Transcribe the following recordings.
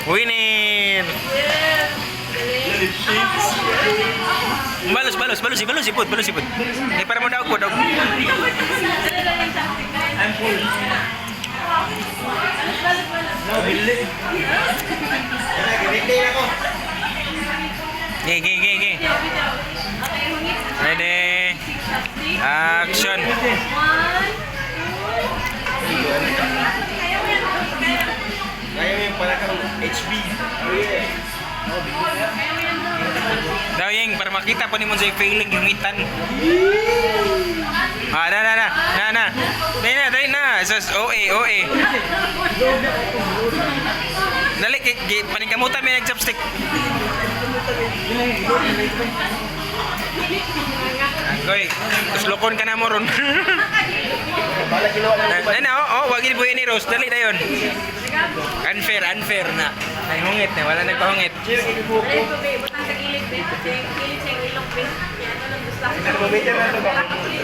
Winin. Balus iput. Para mo daog. I'm full. No, bili. Gigit ako. Ge. Ready. Action. Kaya mo yung para kang HB. Daw yung para makita po ni mo sa feeling yung itan. Na. Dali na. Sus, OA. Dali, paningkamutan may nag-chopstick. Goy, tuslokon ka na mo ron. Wag ini buhay ni Rose, dali na yun. Unfair na. Ay, hungit na, wala nagpahungit.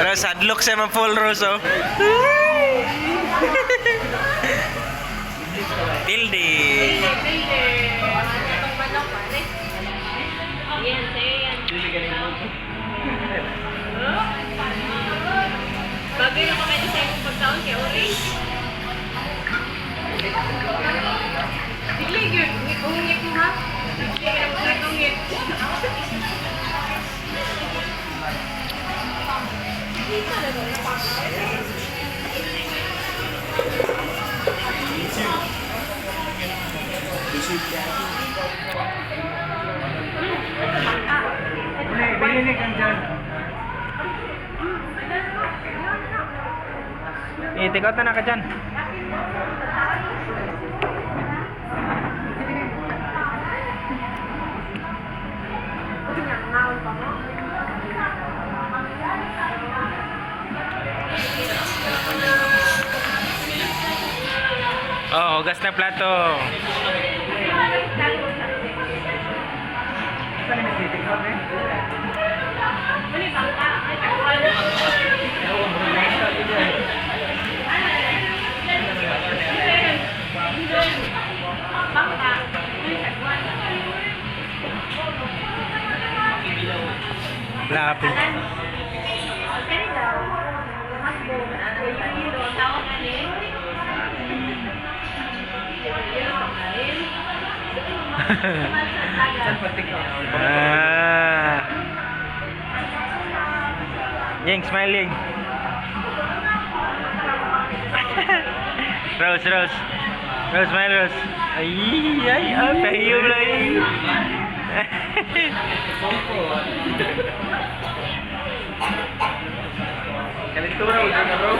Rose, hadlock siya ma-full Rose, oh. Tilde. Bagay na kayo sa imong pagkaon kay Orange. Dili gyud, ungit mo ha. Ungit. Bili kang dyan. Take out na ka dyan. Oh, hugas na plato. Lapit. Yang smiling. Rose, smile Rose. Ay, tayo lang. Kalentura, ulit na bro.